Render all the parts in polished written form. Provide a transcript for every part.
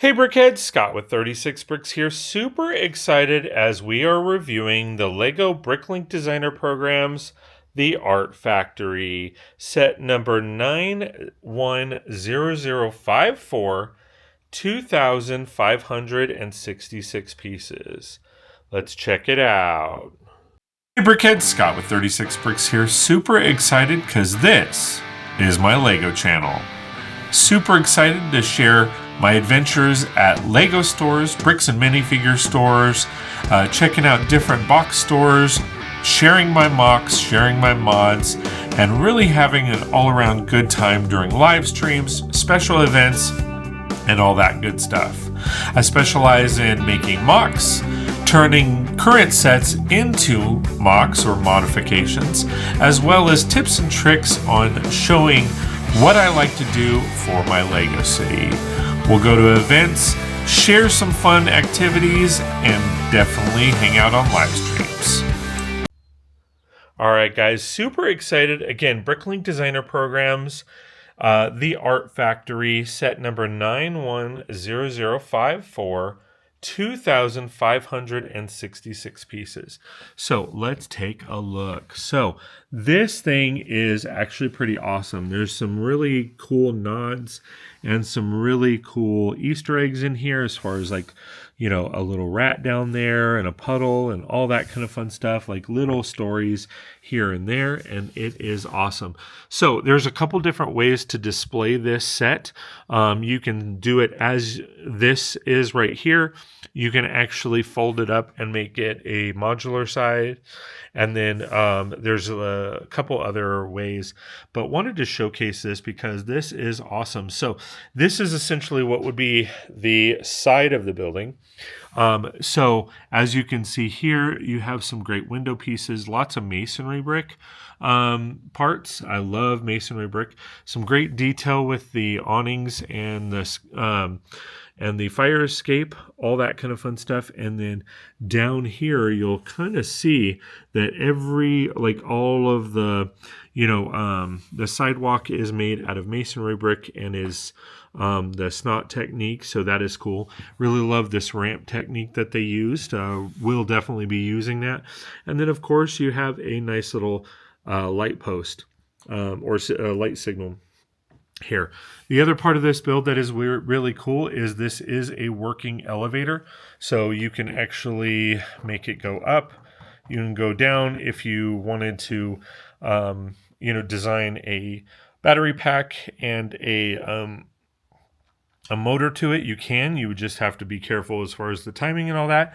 Hey Brickheads, Scott with 36 Bricks here. Super excited as we are reviewing the LEGO Bricklink Designer Programs, The Art Factory, set number 910054, 2,566 pieces. Let's check it out. Hey Brickheads, Scott with 36 Bricks here. Super excited because this is my LEGO channel. Super excited to share my adventures at LEGO stores, bricks and minifigure stores, checking out different box stores, sharing my mocks, sharing my mods, and really having an all-around good time during live streams, special events, and all that good stuff. I specialize in making mocks, turning current sets into mocks or modifications, as well as tips and tricks on showing what I like to do for my LEGO city. We'll go to events, share some fun activities, and definitely hang out on live streams. Alright guys, super excited. Again, Bricklink Designer Programs, The Art Factory, set number 910054, 2,566 pieces. So let's take a look. So this thing is actually pretty awesome. There's some really cool nods and some really cool Easter eggs in here, as far as like, you know, a little rat down there and a puddle and all that kind of fun stuff, like little stories here and there, and it is awesome. So there's a couple different ways to display this set. You can do it as this is right here. You can actually fold it up and make it a modular size. And then there's a couple other ways, but wanted to showcase this because this is awesome. So this is essentially what would be the side of the building. So as you can see here, you have some great window pieces, lots of masonry brick parts. I love masonry brick. Some great detail with the awnings and the fire escape, all that kind of fun stuff. And then down here, you'll kind of see that all of the, the sidewalk is made out of masonry brick and is the snot technique. So that is cool. Really love this ramp technique that they used. We'll definitely be using that. And then, of course, you have a nice little light post or light signal here. The other part of this build that is really cool is this is a working elevator. So you can actually make it go up. You can go down if you wanted to, design a battery pack and a motor to it. You can. You would just have to be careful as far as the timing and all that.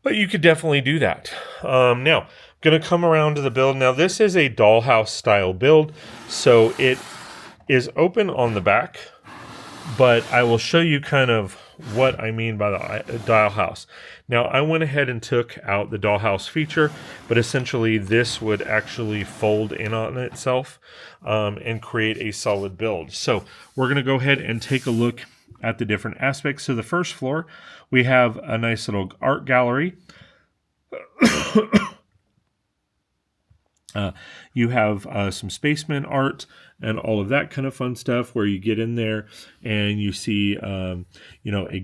But you could definitely do that. Now, I'm going to come around to the build. Now, this is a dollhouse style build. So it is open on the back, but I will show you kind of what I mean by the dollhouse. Now, I went ahead and took out the dollhouse feature, but essentially this would actually fold in on itself and create a solid build. So we're going to go ahead and take a look at the different aspects. So the first floor, we have a nice little art gallery. You have some spaceman art and all of that kind of fun stuff where you get in there and you see, a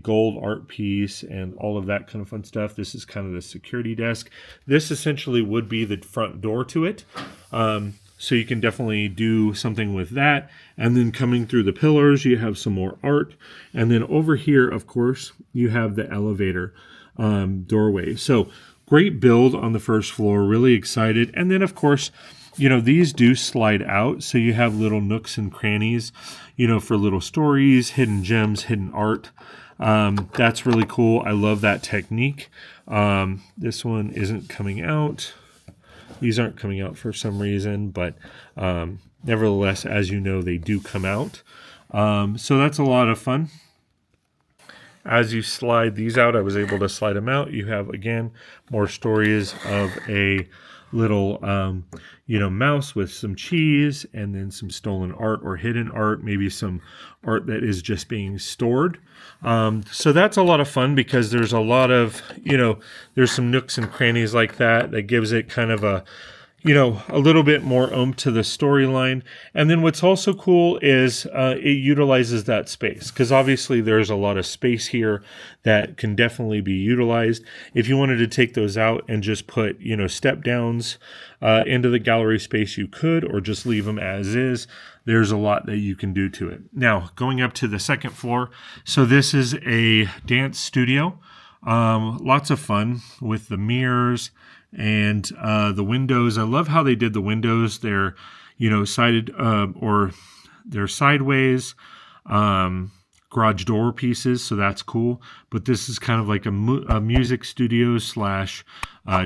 gold art piece and all of that kind of fun stuff. This is kind of the security desk. This essentially would be the front door to it. So you can definitely do something with that. And then coming through the pillars, you have some more art. And then over here, of course, you have the elevator doorway. So great build on the first floor, really excited. And then, of course, these do slide out. So you have little nooks and crannies, for little stories, hidden gems, hidden art. That's really cool. I love that technique. This one isn't coming out. These aren't coming out for some reason, but nevertheless, as you know, they do come out. So that's a lot of fun. As you slide these out, I was able to slide them out. You have, again, more stories of a little, mouse with some cheese and then some stolen art or hidden art, maybe some art that is just being stored. So that's a lot of fun because there's a lot of, there's some nooks and crannies like that gives it kind of a, a little bit more oomph to the storyline. And then what's also cool is it utilizes that space, because obviously there's a lot of space here that can definitely be utilized. If you wanted to take those out and just put, step downs into the gallery space, you could, or just leave them as is. There's a lot that you can do to it. Now, going up to the second floor. So this is a dance studio. Lots of fun with the mirrors and the windows. I love how they did the windows. They're, sided or they're sideways garage door pieces, so that's cool. But this is kind of like a music studio slash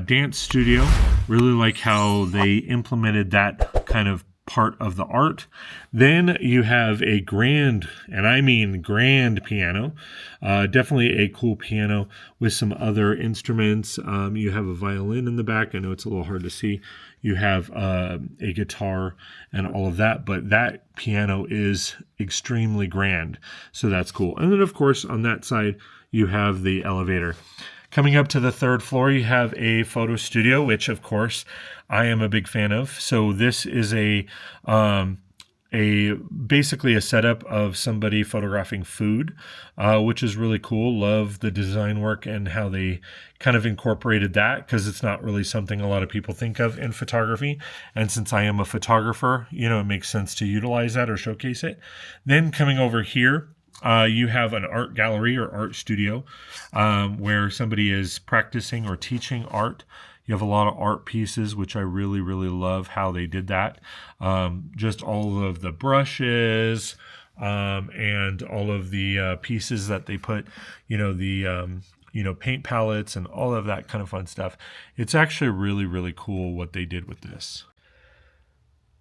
dance studio. Really like how they implemented that kind of part of the art. Then you have a grand, and I mean grand piano. Definitely a cool piano with some other instruments. You have a violin in the back. I know it's a little hard to see. You have a guitar and all of that, but that piano is extremely grand. So that's cool. And then of course on that side, you have the elevator. Coming up to the third floor, you have a photo studio, which of course I am a big fan of. So this is a basically a setup of somebody photographing food, which is really cool. Love the design work and how they kind of incorporated that, because it's not really something a lot of people think of in photography. And since I am a photographer, it makes sense to utilize that or showcase it. Then coming over here, you have an art gallery or art studio where somebody is practicing or teaching art. You have a lot of art pieces, which I really, really love how they did that. Just all of the brushes and all of the pieces that they put, the paint palettes and all of that kind of fun stuff. It's actually really, really cool what they did with this.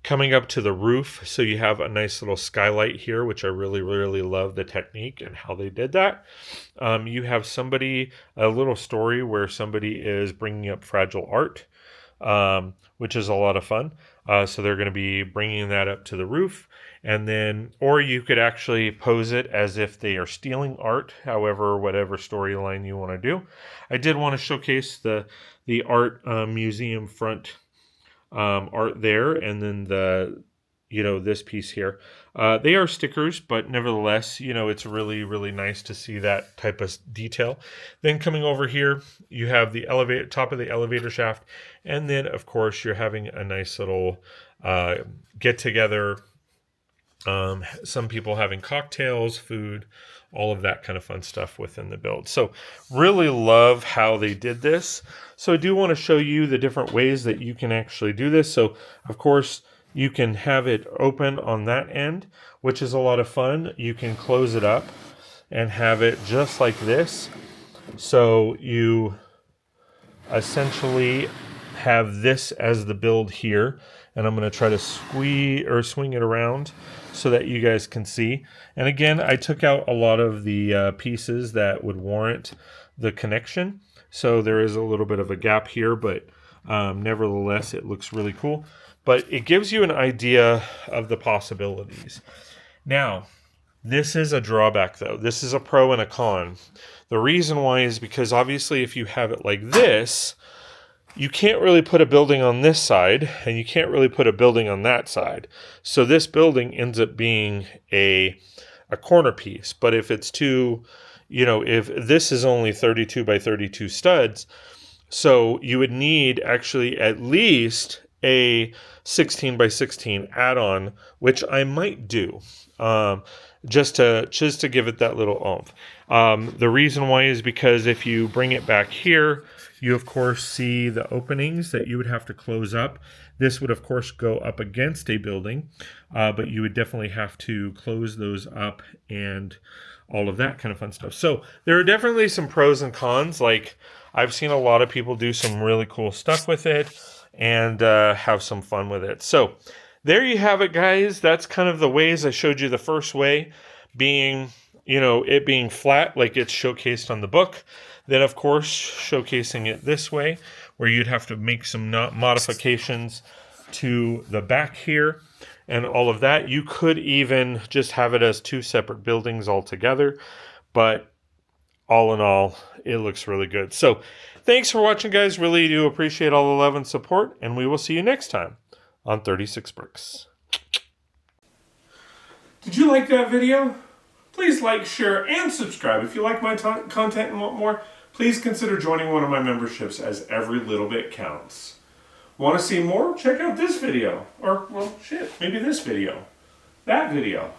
Coming up to the roof, so you have a nice little skylight here, which I really, really love the technique and how they did that. You have a little story where somebody is bringing up fragile art, which is a lot of fun. So they're going to be bringing that up to the roof. And then, or you could actually pose it as if they are stealing art, however, whatever storyline you want to do. I did want to showcase the art museum front art there, and then this piece here. They are stickers, but nevertheless, it's really, really nice to see that type of detail. Then coming over here, you have the top of the elevator shaft, and then of course you're having a nice little get together. Some people having cocktails, food, all of that kind of fun stuff within the build. So really love how they did this. So I do want to show you the different ways that you can actually do this. So of course you can have it open on that end, which is a lot of fun. You can close it up and have it just like this. So you essentially have this as the build here. And I'm going to try to swing it around so that you guys can see. And again, I took out a lot of the pieces that would warrant the connection. So there is a little bit of a gap here, but nevertheless, it looks really cool. But it gives you an idea of the possibilities. Now, this is a drawback though. This is a pro and a con. The reason why is because obviously if you have it like this, you can't really put a building on this side, and you can't really put a building on that side. So this building ends up being a corner piece. But if it's if this is only 32 by 32 studs, so you would need actually at least a 16 by 16 add-on, which I might do. Just to give it that little oomph. The reason why is because if you bring it back here, you of course see the openings that you would have to close up. This would of course go up against a building, but you would definitely have to close those up and all of that kind of fun stuff. So there are definitely some pros and cons. Like I've seen a lot of people do some really cool stuff with it and have some fun with it. So there you have it, guys. That's kind of the ways I showed you. The first way being, it being flat like it's showcased on the book. Then, of course, showcasing it this way, where you'd have to make some modifications to the back here and all of that. You could even just have it as two separate buildings altogether. But all in all, it looks really good. So thanks for watching, guys. Really do appreciate all the love and support, and we will see you next time on 36 Bricks. Did you like that video? Please like, share, and subscribe. If you like my content and want more, please consider joining one of my memberships, as every little bit counts. Want to see more? Check out this video. Or, well, shit, maybe this video. That video.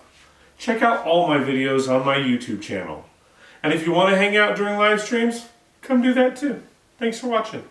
Check out all my videos on my YouTube channel. And if you want to hang out during live streams, come do that too. Thanks for watching.